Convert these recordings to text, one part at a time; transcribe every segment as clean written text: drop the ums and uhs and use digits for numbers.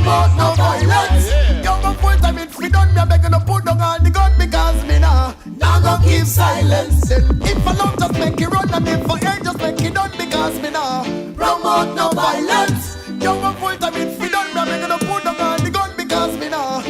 promote no violence. Young and full time if we done, me a begging to put down on the gun because me nah go keep silence. Then if I love just make it run and if I hate just make it done because me nah promote no violence. Young and full time if we done, me a begging to put down on the gun because me nah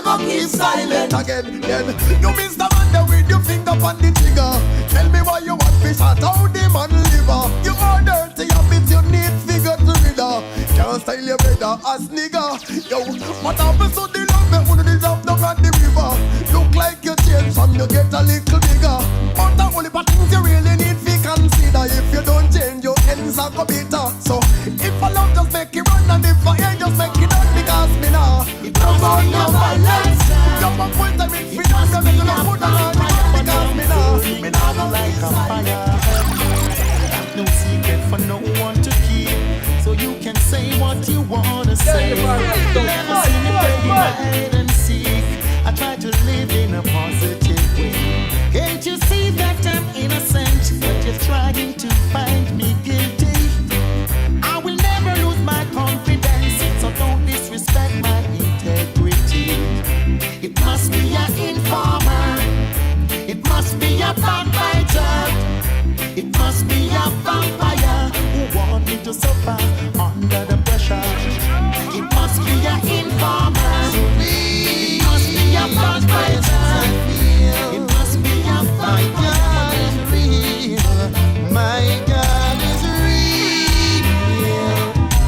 go keep silent again. Then you Mr. Man there with your finger on the trigger. Tell me why you want fish out how the man liver. You are dirty habits, you need figure to reader. Can't style your brother as nigga. Yo, what happens to the love me who deserve down on the river? Look like you change from you get a little bigger. But the only things you really need to consider. If you don't change your ends are go bitter. So if I love just make it run and if I hate just make it done because me nah promote no violence. You're my full time if we don't make you no put on the gun because me nah go like a fire. No secret for no one to keep, so you can say what you wanna say. Never see me playing hide and seek. I try to live in a positive way. Can't you see that I'm innocent, but you're trying to find me guilty? I will never lose my confidence, so don't disrespect my integrity. It must be an informer, it must be a backbiter, it must be a vampire who want me to suffer under the pressure. It must be an informer, it must be a backbiter, it must be a vampire. My God is real,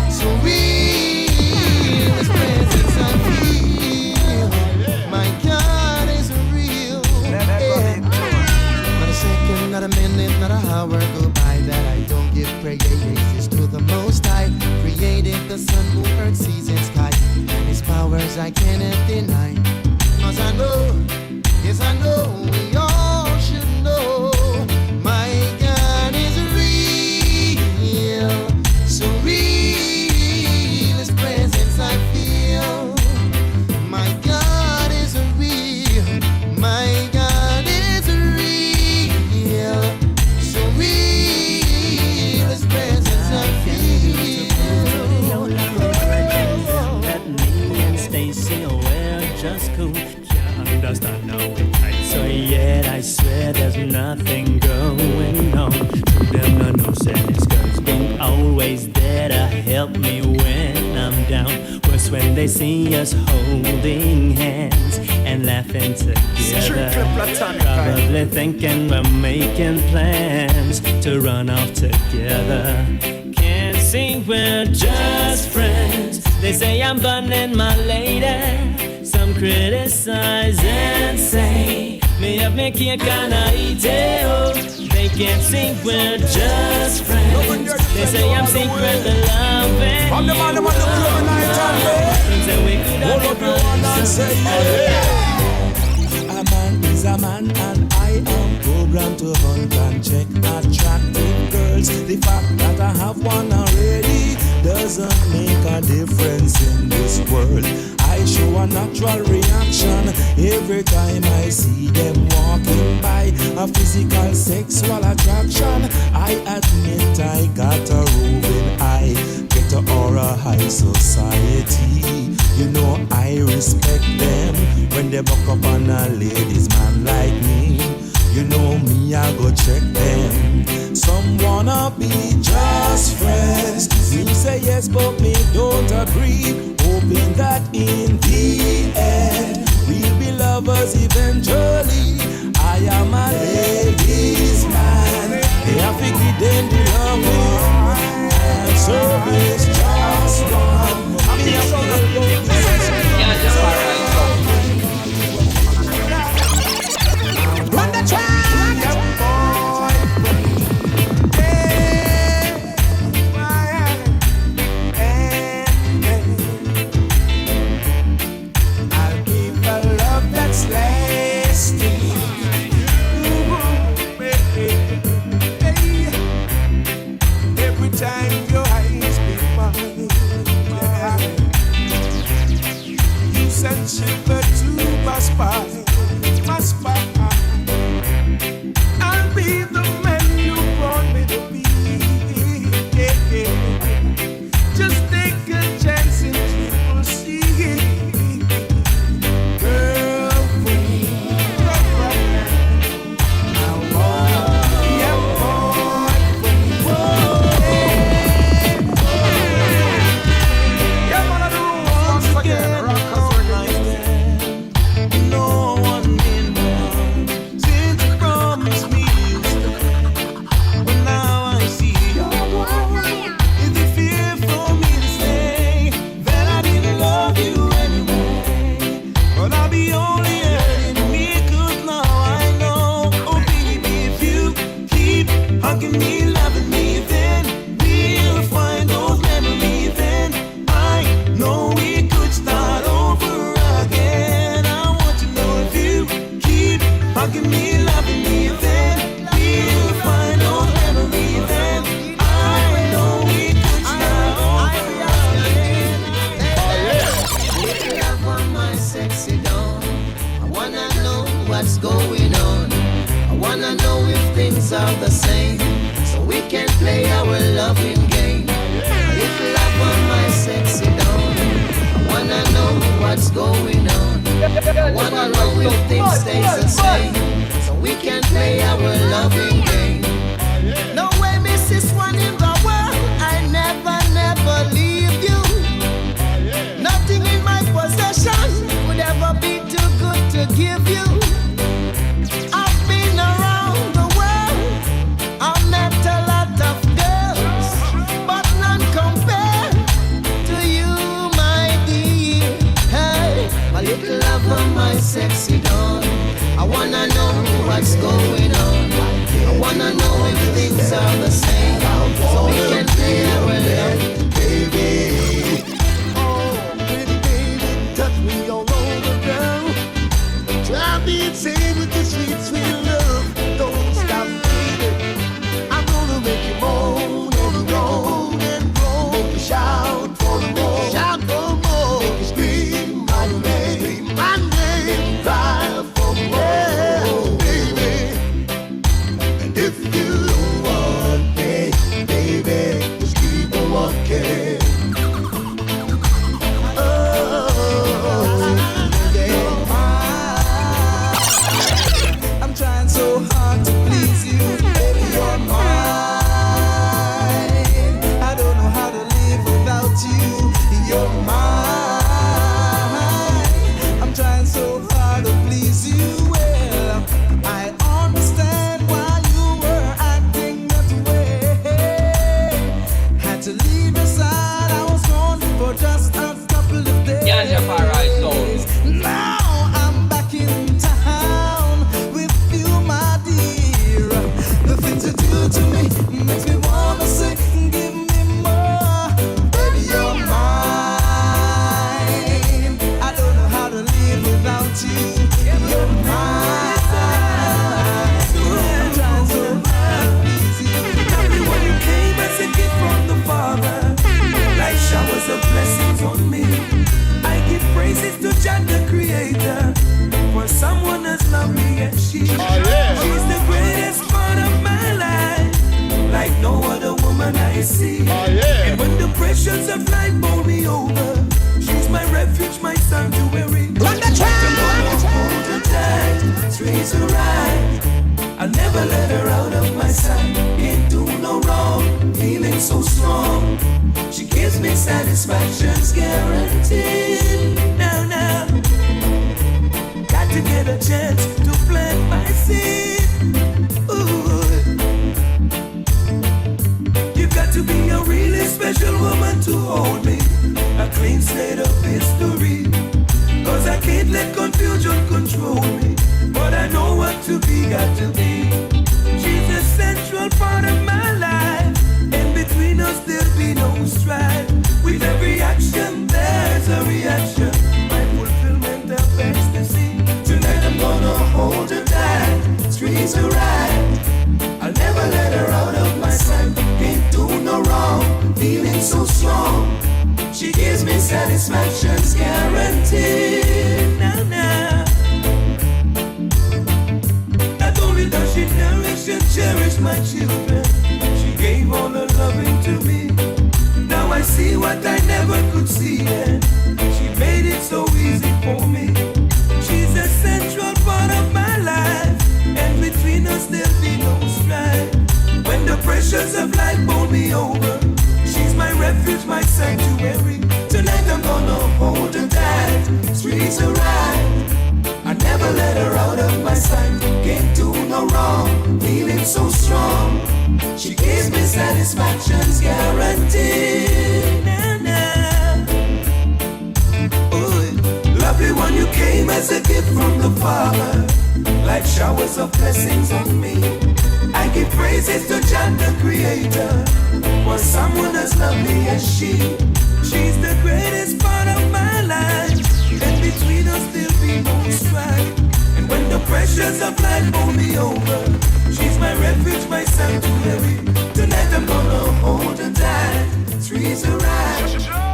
so real, His presence I feel. My God is real. Not a second, not a minute, not an hour go by that I don't give praises to the Most High. Created the sun, moon, earth, seas, and sky, and His powers I cannot deny. 'Cause I know, yes I know, we all should know. My God is real, so real, His presence I feel. My God is real, my God is real, so real, His presence I feel. That me and Stacy were just cool. Can't understand now it right. So yet I swear there's nothing going on. To them no no sense, cause being always there to help me when I'm down. Worse when they see us holding hands and laughing together. Probably thinking we're making plans to run off together. Can't see we're just friends. They say I'm burning my lady. Some criticize and say me have me cake and I eat it. Oh, they can't see we're just friends. They say I'm secretly loving you. I'm the man who look every night and day. Hold up your hand and say yeah. A man is a man and I am programmed to hunt and check attractive girls. The fact that I have one already doesn't make a difference in this world. I show a natural reaction every time I see them walking by. A physical sexual attraction, I admit I got a roving eye. Get a aura high society. You know I respect them when they buck up on a ladies man like me. You know me, I go check them. Some wanna be just friends. Me say yes, but me don't agree. Hoping that in the end we'll be lovers eventually. I am a ladies man. They have to give them the loving and service just one. Run the track. Every time your eyes be mine, you send shiver to my spine, my spine. I'll be the man you want me to be. Just take a chance and you will see. either side. I was gone for just a couple of days. Ganjahfari soul. Now I'm back in town with you, my dear. The things you do to me makes me wanna say, give me more. Baby, you're mine. I don't know how to live without you. You're mine. I'm trying so hard to please you. Everyone you came as a gift from the Father, like showers of blessings on me. I give praises to Jah the Creator, for someone as lovely as she. She's the greatest part of my life, like no other woman I see. And when the pressures of life bowl me over, she's my refuge, my sanctuary. Run the track! Hold her tight, trees her right. I'll never let her out of my sight. Can't do no wrong, feeling so strong. She gives me satisfaction's guaranteed. Now, got to get a chance to plant my seed. Ooh. You've got to be a really special woman to hold me, a clean slate of history. Cause I can't let confusion control me, but I know what to be, got to be. She's a central part of my life, and between us there'll be no strife. With every action there's a reaction, my fulfillment of ecstasy. Tonight I'm gonna hold her tight, trees her right. I'll never let her out of my sight. Can't do no wrong, feeling so strong. She gives me satisfaction's guaranteed. Now. Not only does she nourish and cherish my children, she gave all her loving to me. Now I see what I never could see, and she made it so easy for me. She's a central part of my life, and between us there'll be no strife. When the pressures of life bowl me over, she's my refuge, my sanctuary. Tonight I'm gonna hold her tight, trees her right. I never let her out of my sight. Can't do no wrong, feeling so strong. She gives me satisfaction's guaranteed. Now. Ooh, lovely one, you came as a gift from the Father, like showers of blessings on me. I give praises to Jah the Creator, for someone as lovely as she. She's the greatest part of my life, and between us there'll be no strife. And when the pressures of life pull me over, she's my refuge, my sanctuary. Tonight I'm gonna hold her tight, trees her right.